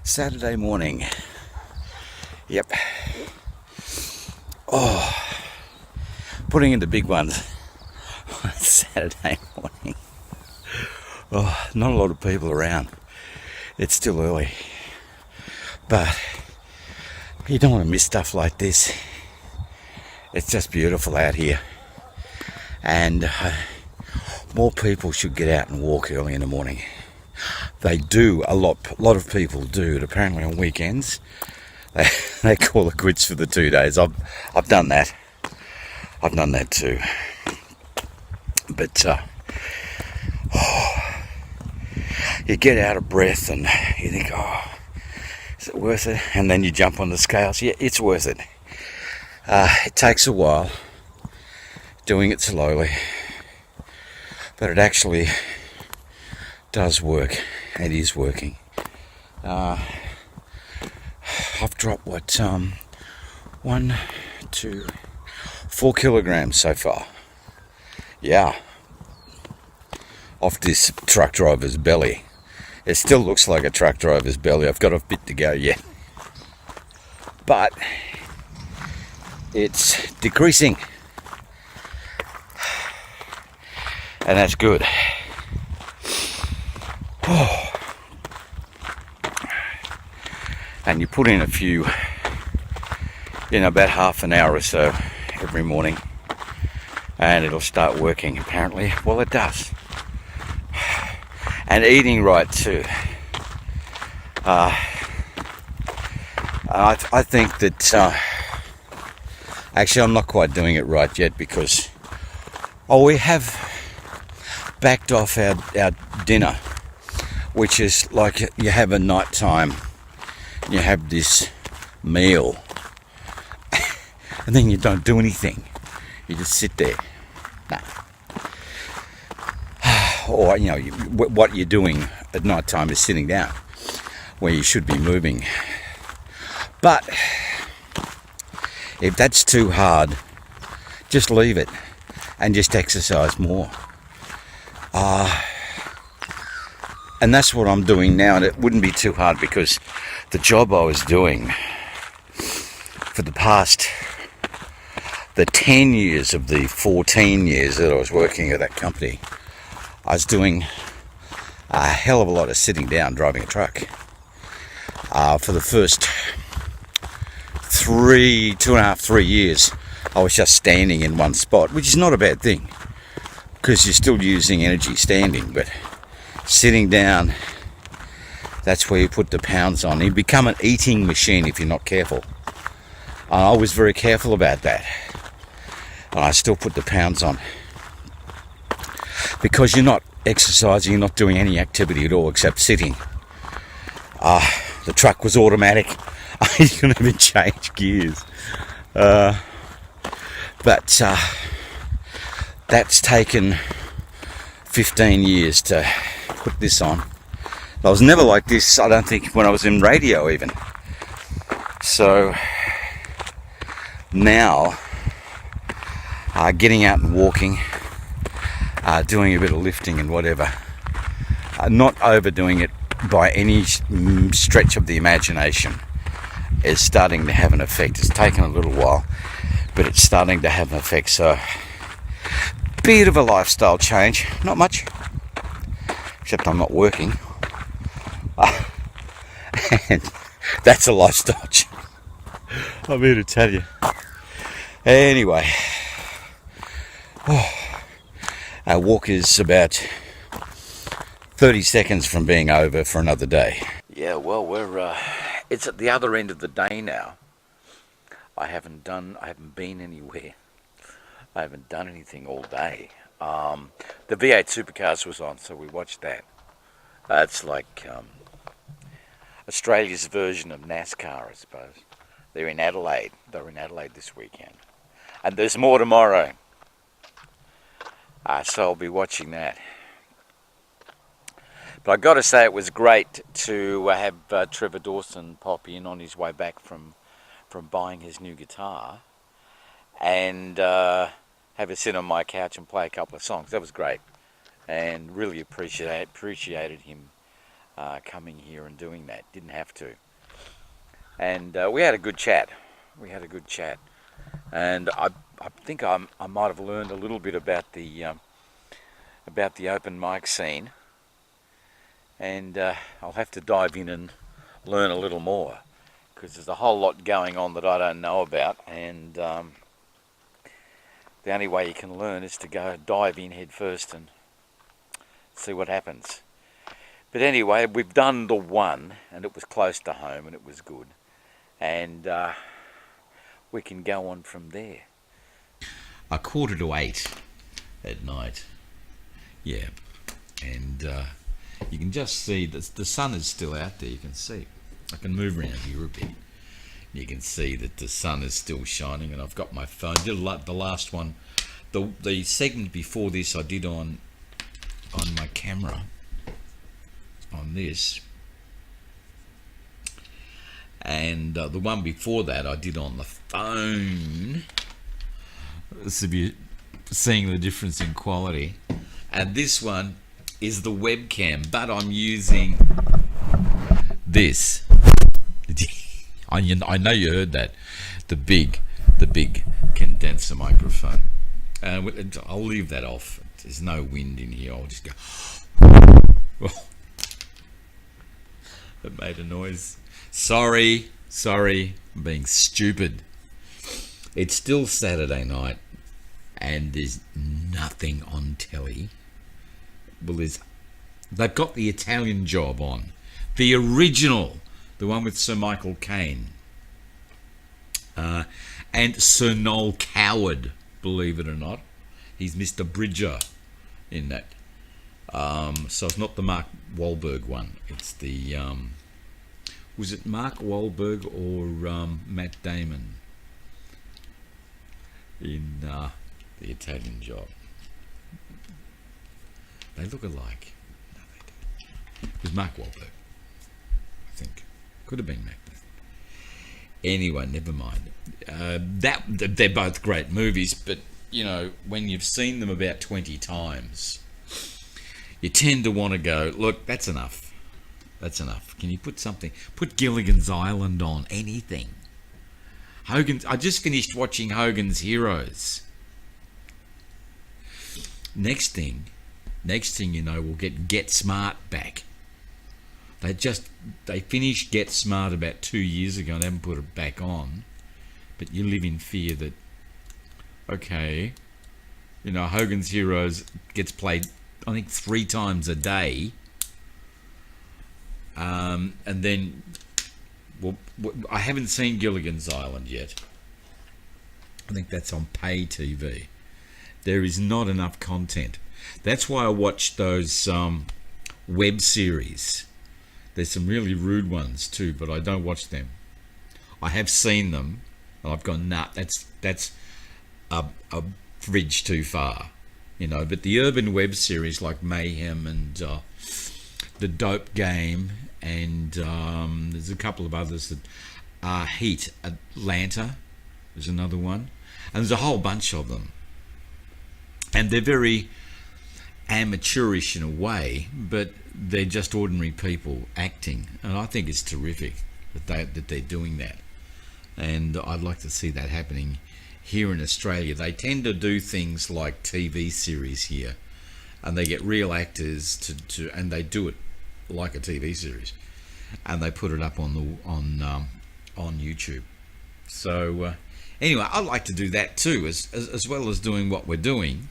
Saturday morning. Yep. Oh, putting in the big ones on Saturday morning. Oh, not a lot of people around. It's still early. But you don't want to miss stuff like this. It's just beautiful out here. And more people should get out and walk early in the morning. They do, a lot of people do it. Apparently on weekends they call it quits for the 2 days. I've done that. I've done that too. But you get out of breath and you think, oh, is it worth it? And then you jump on the scales. Yeah, it's worth it. It takes a while, doing it slowly, but it actually does work. It is working. I've dropped 4 kilograms so far. Yeah, off this truck driver's belly. It still looks like a truck driver's belly. I've got a bit to go yet, but it's decreasing, and that's good. Oh. And you put in a few, about half an hour or so every morning, and it'll start working apparently. Well, it does. And eating right too. I think that actually I'm not quite doing it right yet because we have backed off our dinner, which is like you have a nighttime, you have this meal, and then you don't do anything. You just sit there. Nah. Or, what you're doing at night time is sitting down, where you should be moving. But if that's too hard, just leave it and just exercise more. And that's what I'm doing now, and it wouldn't be too hard because the job I was doing for the 10 years of the 14 years that I was working at that company, I was doing a hell of a lot of sitting down driving a truck. For the first 2.5, 3 years, I was just standing in one spot, which is not a bad thing because you're still using energy standing, but sitting down, that's where you put the pounds on. You become an eating machine if you're not careful. And I was very careful about that. And I still put the pounds on. Because you're not exercising, you're not doing any activity at all except sitting. The truck was automatic. I didn't even change gears. But that's taken 15 years to put this on. I was never like this, I don't think, when I was in radio even. So now, getting out and walking, doing a bit of lifting and whatever, not overdoing it by any stretch of the imagination, is starting to have an effect. It's taken a little while, but it's starting to have an effect. So, bit of a lifestyle change, not much, except I'm not working. And that's a lifestyle change, I'm here to tell you. Anyway, our walk is about 30 seconds from being over for another day. Yeah, well, it's at the other end of the day now. I haven't been anywhere. I haven't done anything all day. The V8 Supercars was on, so we watched that. It's like Australia's version of NASCAR, I suppose. They're in Adelaide. They're in Adelaide this weekend. And there's more tomorrow. So I'll be watching that. But I've got to say it was great to have Trevor Dawson pop in on his way back from buying his new guitar and have a sit on my couch and play a couple of songs. That was great, and really appreciated him coming here and doing that. Didn't have to. And we had a good chat. And I think I might have learned a little bit about the open mic scene. And I'll have to dive in and learn a little more, because there's a whole lot going on that I don't know about, and the only way you can learn is to go dive in head first and see what happens. But anyway, we've done the one, and it was close to home, and it was good, and we can go on from there. 7:45 at night, yeah, and you can just see that the sun is still out there. You can see. I can move around here a bit. You can see that the sun is still shining, and I've got my phone. Did the last one, the segment before this, I did on my camera, on this, and the one before that I did on the phone. So you're seeing the difference in quality, and this one is the webcam, but I'm using this. I know you heard that, the big condenser microphone. I'll leave that off. There's no wind in here. I'll just go. It made a noise. Sorry, I'm being stupid. It's still Saturday night, and there's nothing on telly. Well, they've got the Italian Job on, the original. The one with Sir Michael Caine and Sir Noel Coward, believe it or not. He's Mr. Bridger in that. So it's not the Mark Wahlberg one. It's the... was it Mark Wahlberg or Matt Damon in the Italian Job? They look alike. No, they don't. It was Mark Wahlberg, I think. Could have been Mac. Anyway, never mind. They're both great movies, but you know, when you've seen them about 20 times, you tend to want to go, look, that's enough. Can you put Gilligan's Island on? Anything. I just finished watching Hogan's Heroes. Next thing you know, we'll Get Smart back. They finished Get Smart about 2 years ago and haven't put it back on. But you live in fear that, okay, you know, Hogan's Heroes gets played, I think, 3 times a day. And then, well, I haven't seen Gilligan's Island yet. I think that's on pay TV. There is not enough content. That's why I watch those web series. There's some really rude ones too, but I don't watch them. I have seen them, and I've gone, nah, that's a bridge too far, you know. But the urban web series like Mayhem and The Dope Game, and there's a couple of others that are Heat. Atlanta is another one, and there's a whole bunch of them, and they're very amateurish in a way, but they're just ordinary people acting, and I think it's terrific that they're doing that, and I'd like to see that happening here in Australia. They tend to do things like TV series here, and they get real actors to and they do it like a TV series, and they put it up on YouTube. So anyway, I'd like to do that too, as well as doing what we're doing.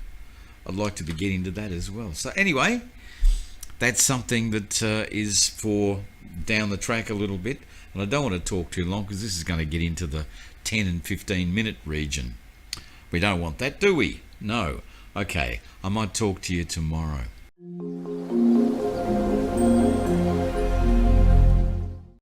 I'd like to be getting into that as well. So anyway, that's something that is for down the track a little bit. And I don't want to talk too long, because this is going to get into the 10 and 15 minute region. We don't want that, do we? No. Okay, I might talk to you tomorrow.